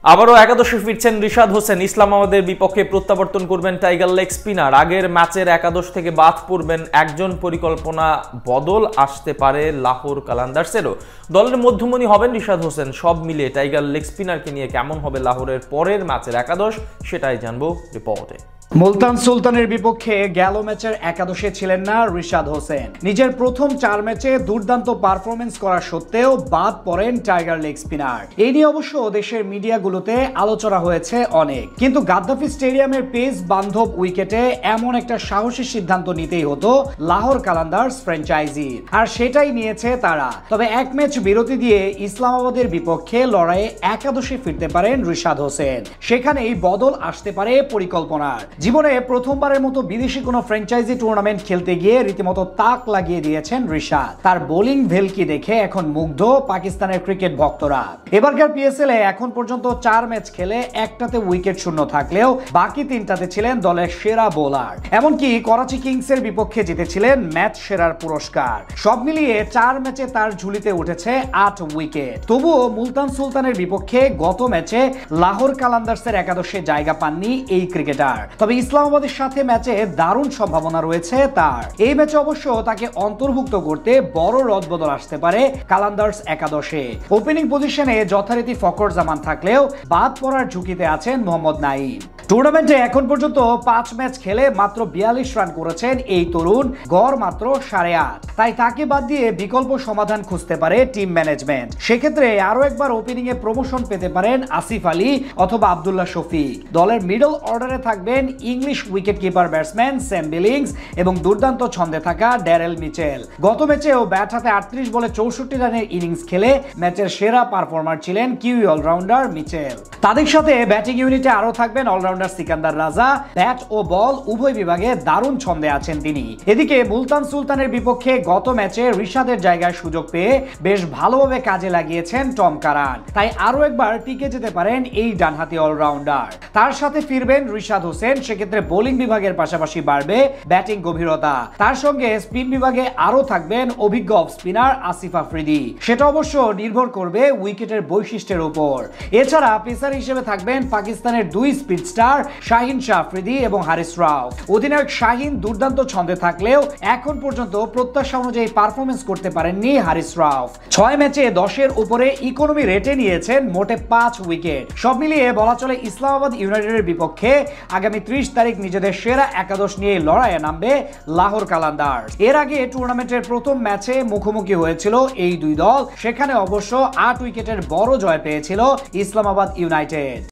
আবারও একাদশে ফিরছেন রিশাদ হোসেন। ইসলামাবাদের বিপক্ষে প্রত্যাবর্তন করবেন টাইগার লেগ স্পিনার। আগের ম্যাচের একাদশ থেকে বাদ পড়বেন একজন। পরিকল্পনা বদল আসতে পারে লাহোর কালান্দার্সেরও। দলের মধ্যমণি হবেন রিশাদ হোসেন। সব মিলিয়ে টাইগার লেগ স্পিনারকে নিয়ে কেমন হবে লাহোরের পরের ম্যাচের একাদশ, সেটাই জানবো রিপোর্টে। মুলতান সুলতানের বিপক্ষে গেল ম্যাচের একাদশে ছিলেন না রিশাদ হোসেন। নিজের প্রথম 4 ম্যাচে দুর্দান্ত পারফরমেন্স করা সত্ত্বেও বাদ পড়েন টাইগার লেগ স্পিনার। এই নিয়ে অবশ্য দেশের মিডিয়াগুলোতে আলোচনা হয়েছে অনেক, কিন্তু গাদ্দাফি স্টেডিয়ামের পেস বান্ধব উইকেটে এমন একটা সাহসী সিদ্ধান্ত নিতেই হতো লাহোর কালান্দার্স ফ্র্যাঞ্চাইজির, আর সেটাই নিয়েছে তারা। তবে এক ম্যাচ বিরতি দিয়ে ইসলামাবাদের বিপক্ষে লড়াইয়ে একাদশে ফিরতে পারেন রিশাদ হোসেন। সেখানেই বদল আসতে পারে পরিকল্পনার। জীবনে প্রথমবারের মতো বিদেশি কোনো ফ্র্যাঞ্চাইজি টুর্নামেন্ট খেলতে গিয়ে রীতিমতো তাক লাগিয়ে দিয়েছেন রিশাদ। তার বোলিং ভেলকি দেখে এখন মুগ্ধ পাকিস্তানের ক্রিকেট ভক্তরা। এবারকার পিএসএল এ এখন পর্যন্ত 4 ম্যাচ খেলে একটাতে উইকেট শূন্য থাকলেও বাকি 3টাতে ছিলেন দলের সেরা বোলার। এমনকি করাচি কিংসের বিপক্ষে জিতেছিলেন ম্যাচ সেরার পুরস্কার। সব মিলিয়ে 4 ম্যাচে তার ঝুলিতে উঠেছে 8 উইকেট। তবুও মুলতান সুলতানের বিপক্ষে গত ম্যাচে লাহোর কালান্দার্সের একাদশে জায়গা পাননি এই ক্রিকেটার। তবে ইসলামাবাদের সাথে ম্যাচে দারুণ সম্ভাবনা রয়েছে তার। এই ম্যাচে অবশ্য তাকে অন্তর্ভুক্ত করতে বড় রদবদল আসতে পারে কালান্দার্স একাদশে। ওপেনিং পজিশনে যথারীতি ফখর জামান থাকলেও বাদ পড়ার ঝুঁকিতে আছেন মোহাম্মদ নাঈম। টুর্নামেন্টে এখন পর্যন্ত 5 ম্যাচ খেলে মাত্র 42 রান করেছেন এই তরুণ, গড় মাত্র 8.5। তাই তাকে বাদ দিয়ে বিকল্প সমাধান খুঁজতে পারে টিম ম্যানেজমেন্ট। সেক্ষেত্রে আরো একবার ওপেনিং এ প্রমোশন পেতে পারেন আসিফ আলী অথবা আব্দুল্লাহ শফিক। দলের মিডল অর্ডারে থাকবেন English wicket keeper batsman Sam billings এবং দুর্দান্ত ছন্দে থাকা ড্যারেল মিচেল। গত ম্যাচেও ব্যাট হাতে 38 বলে 64 রানের ইনিংস খেলে ম্যাচের সেরা পারফর্মার ছিলেন কিউই অলরাউন্ডার মিচেল। তাদের সাথে ব্যাটিং ইউনিটে আরো থাকবেন অলরাউন্ডার সিকান্দার রাজা। ব্যাট ও বল উভয় বিভাগে দারুণ ছন্দে আছেন তিনি। এদিকে মুলতান সুলতানের বিপক্ষে গত ম্যাচে রিশাদের জায়গায় সুযোগ পেয়ে বেশ ভালোভাবে কাজে লাগিয়েছেন টম কারান। তাই আরো একবার টিকে যেতে পারেন এই ডানহাতি অলরাউন্ডার। তার সাথে ফিরবেন রিশাদ হোসেন। সেক্ষেত্রে বোলিং বিভাগের পাশাপাশি বাড়বে ব্যাটিং গভীরতা। তার সঙ্গে স্পিন বিভাগে আরো থাকবেন অভিজ্ঞ অফ স্পিনার আসিফ আফ্রিদি। সেটা অবশ্য নির্ভর করবে উইকেটের বৈশিষ্ট্যের উপর। এছাড়া পেসার হিসেবে থাকবেন পাকিস্তানের 2 স্পিড স্টার শাহিন শাহ আফ্রিদি এবং হারিস রাউফ। অধিনায়ক শাহিন দুর্দান্ত ছন্দে থাকলেও এখন পর্যন্ত প্রত্যাশা অনুযায়ী পারফরমেন্স করতে পারেননি হারিস রাউফ। 6 ম্যাচে 10-এর উপরে ইকোনমি রেটে নিয়েছেন মোটে 5 উইকেট। সব মিলিয়ে বলা চলে ইসলামাবাদ ইউনাইটেডের বিপক্ষে আগামী 30 তারিখ নিজেদের সেরা একাদশ নিয়ে লড়াইয়ে নামবে লাহোর কালান্দার্স। এর আগে টুর্নামেন্টের প্রথম ম্যাচে মুখোমুখি হয়েছিল এই দুই দল। সেখানে অবশ্য 8 উইকেটের বড় জয় পেয়েছিল ইসলামাবাদ ইউনাইটেড।